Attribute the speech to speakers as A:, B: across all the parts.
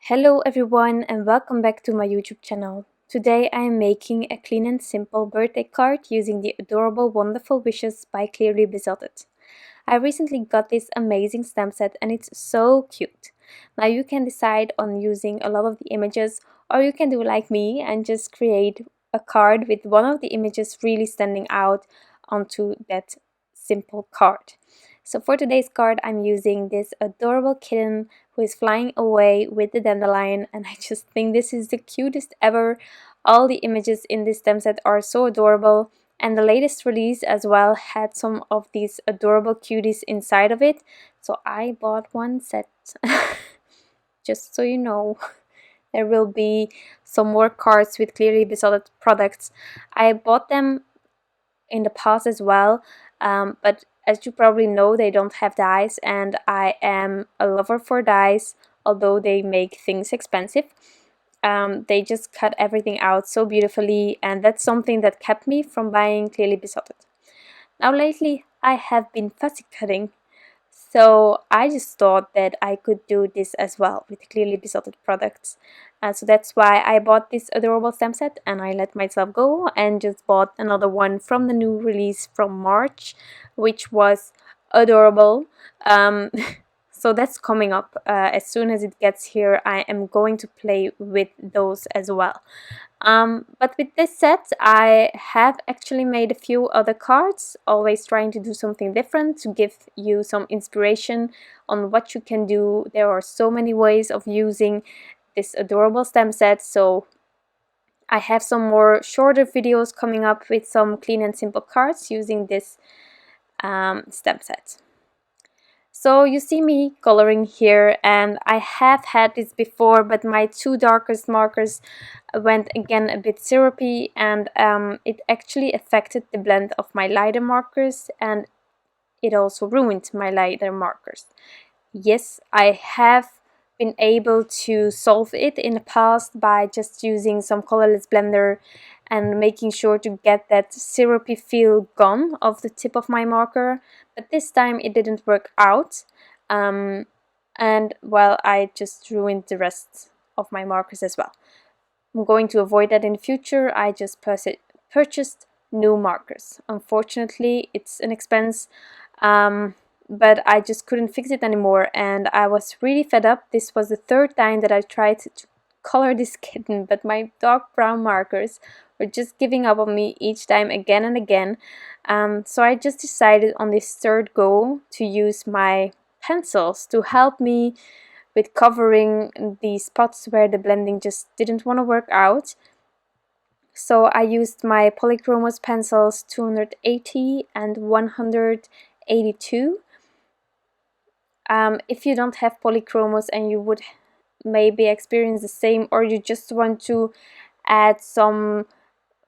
A: Hello everyone and welcome back to my YouTube channel. Today I am making a clean and simple birthday card using the adorable Wonderful Wishes by Clearly Besotted. I recently got this amazing stamp set and it's so cute. Now you can decide on using a lot of the images, or you can do like me and just create a card with one of the images really standing out onto that simple card. So for today's card I'm using this adorable kitten who is flying away with the dandelion, and I just think this is the cutest ever. All the images in this stamp set are so adorable, and the latest release as well had some of these adorable cuties inside of it, so I bought one set. Just so you know, there will be some more cards with Clearly Besotted products. I bought them in the past as well, but as you probably know, they don't have dies, and I am a lover for dies, although they make things expensive. They just cut everything out so beautifully, and that's something that kept me from buying Clearly Besotted. Now lately I have been fussy cutting, so I just thought that I could do this as well with Clearly Besotted products. So that's why I bought this adorable stamp set, and I let myself go and just bought another one from the new release from March, which was adorable. So that's coming up. As soon as it gets here, I am going to play with those as well. But with this set, I have actually made a few other cards, always trying to do something different to give you some inspiration on what you can do. There are so many ways of using this adorable stamp set, so I have some more shorter videos coming up with some clean and simple cards using this stamp set. So you see me coloring here, and I have had this before, but my two darkest markers went again a bit syrupy, and it actually affected the blend of my lighter markers, and it also ruined my lighter markers. Yes, I have been able to solve it in the past by just using some colorless blender and making sure to get that syrupy feel gone off the tip of my marker, but this time it didn't work out, and well, I just ruined the rest of my markers as well. I'm going to avoid that in the future. I just purchased new markers. Unfortunately, it's an expense, but I just couldn't fix it anymore, and I was really fed up. This was the third time that I tried to color this kitten, but my dark brown markers were just giving up on me each time, again and again. So I just decided on this third go to use my pencils to help me with covering the spots where the blending just didn't want to work out. So I used my Polychromos pencils 280 and 182. If you don't have Polychromos and you would maybe experience the same, or you just want to add some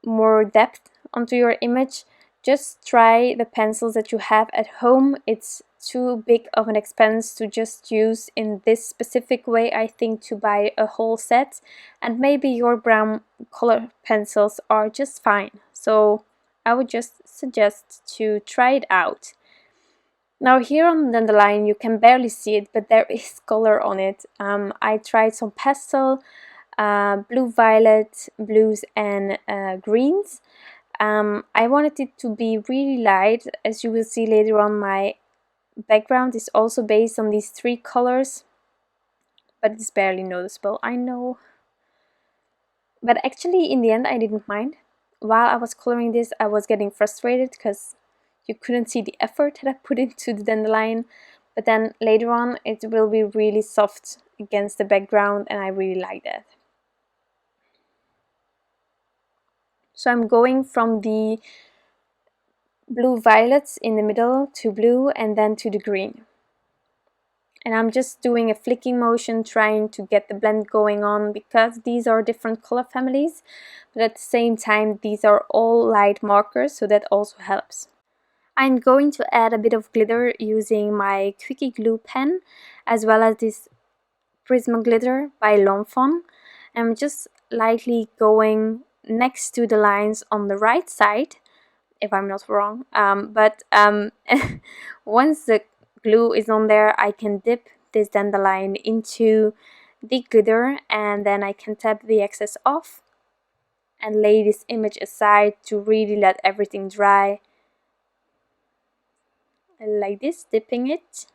A: more depth onto your image, just try the pencils that you have at home. It's too big of an expense to just use in this specific way, I think, to buy a whole set, and maybe your brown color pencils are just fine. So I would just suggest to try it out. Now here on the dandelion you can barely see it, but there is color on it. I tried some pastel, blue, violet, blues and greens. I wanted it to be really light. As you will see later on, my background is also based on these three colors, but it's barely noticeable, I know. But actually in the end I didn't mind. While I was coloring this, I was getting frustrated because you couldn't see the effort that I put into the dandelion, but then later on it will be really soft against the background, and I really like that. So I'm going from the blue violets in the middle to blue and then to the green. And I'm just doing a flicking motion, trying to get the blend going on, because these are different color families, but at the same time these are all light markers, so that also helps. I'm going to add a bit of glitter using my Quickie Glue Pen, as well as this Prisma glitter by Fawn. I'm just lightly going next to the lines on the right side, if I'm not wrong, but once the glue is on there, I can dip this dandelion into the glitter, and then I can tap the excess off and lay this image aside to really let everything dry. Like this, dipping it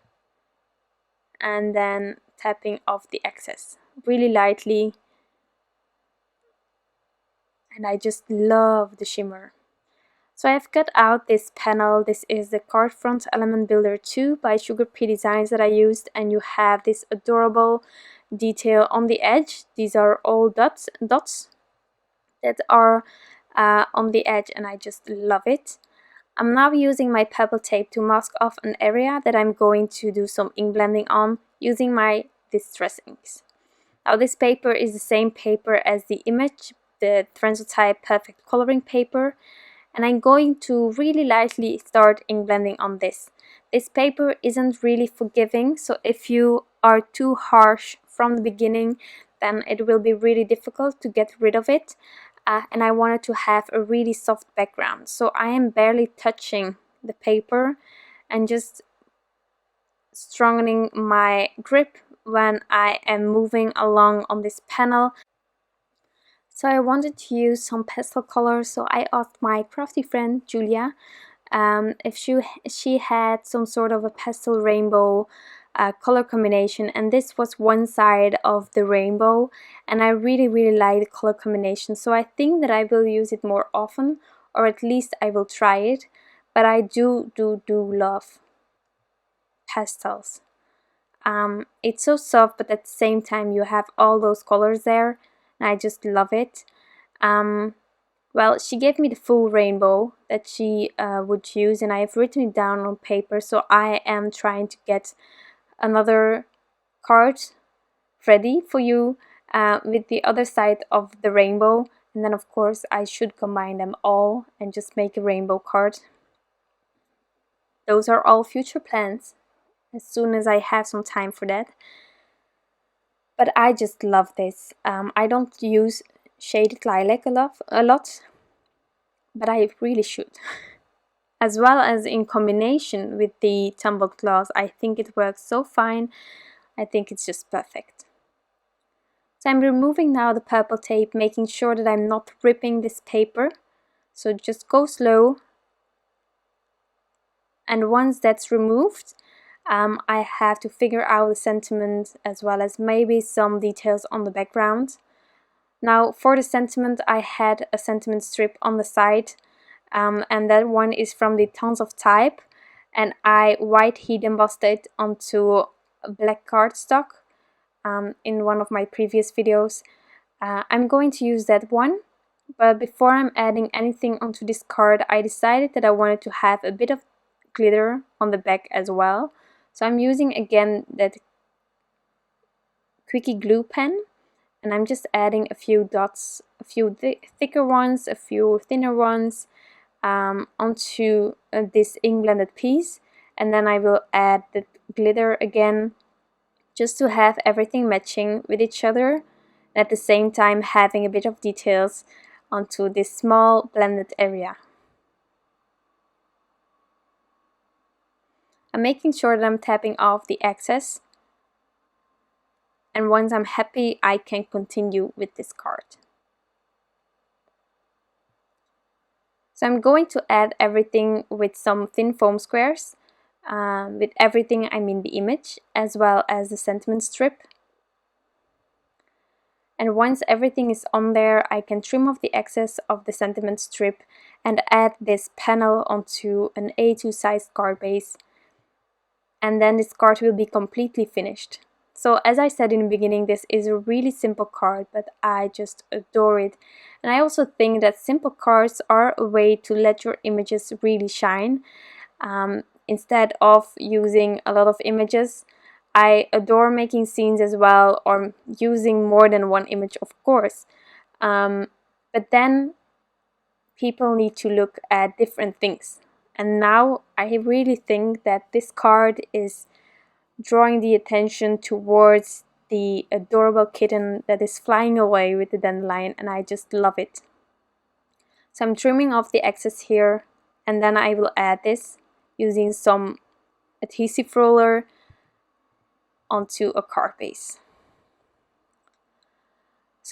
A: and then tapping off the excess really lightly. And I just love the shimmer. So I've cut out this panel. This is the Card Front Element Builder 2 by SugarPea Designs that I used, and you have this adorable detail on the edge. These are all dots that are on the edge, and I just love it. I'm now using my pebble tape to mask off an area that I'm going to do some ink blending on using my Distress inks. Now this paper is the same paper as the image, the Transotype Perfect Coloring paper, and I'm going to really lightly start ink blending on this. This paper isn't really forgiving, so if you are too harsh from the beginning, then it will be really difficult to get rid of it. And I wanted to have a really soft background, so I am barely touching the paper and just strengthening my grip when I am moving along on this panel. So I wanted to use some pastel colors, so I asked my crafty friend Julia if she had some sort of a pastel rainbow color combination, and this was one side of the rainbow, and I really like the color combination, so I think that I will use it more often, or at least I will try it. But I do love pastels. It's so soft, but at the same time you have all those colors there, and I just love it. Well, she gave me the full rainbow that she would use, and I have written it down on paper, so I am trying to get another card ready for you with the other side of the rainbow, and then of course I should combine them all and just make a rainbow card. Those are all future plans as soon as I have some time for that. But I just love this. I don't use shaded lilac a lot, but I really should. As well as in combination with the Tumbled gloss, I think it works so fine. I think it's just perfect. So I'm removing now the purple tape, making sure that I'm not ripping this paper. So just go slow. And once that's removed, I have to figure out the sentiment as well as maybe some details on the background. Now for the sentiment, I had a sentiment strip on the side, and that one is from the Transotype, and I white heat embossed it onto black cardstock in one of my previous videos. I'm going to use that one, but before I'm adding anything onto this card, I decided that I wanted to have a bit of glitter on the back as well. So I'm using again that Quickie Glue Pen, and I'm just adding a few dots, a few thicker ones, a few thinner ones onto this ink blended piece, and then I will add the glitter again just to have everything matching with each other, and at the same time having a bit of details onto this small blended area. I'm making sure that I'm tapping off the excess, and once I'm happy I can continue with this card. So I'm going to add everything with some thin foam squares. With everything I mean the image as well as the sentiment strip. And once everything is on there, I can trim off the excess of the sentiment strip and add this panel onto an A2 sized card base. And then this card will be completely finished. So as I said in the beginning, this is a really simple card, but I just adore it. And I also think that simple cards are a way to let your images really shine. Instead of using a lot of images. I adore making scenes as well, or using more than one image, of course. But then people need to look at different things. And now I really think that this card is drawing the attention towards the adorable kitten that is flying away with the dandelion, and I just love it. So I'm trimming off the excess here, and then I will add this using some adhesive roller onto a card base.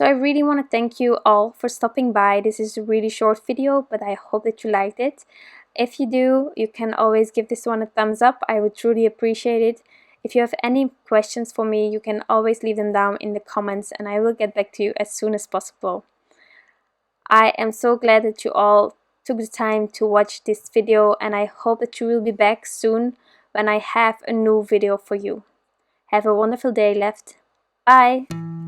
A: So I really want to thank you all for stopping by. This is a really short video, but I hope that you liked it. If you do, you can always give this one a thumbs up. I would truly appreciate it. If you have any questions for me, you can always leave them down in the comments and I will get back to you as soon as possible. I am so glad that you all took the time to watch this video, and I hope that you will be back soon when I have a new video for you. Have a wonderful day left. Bye!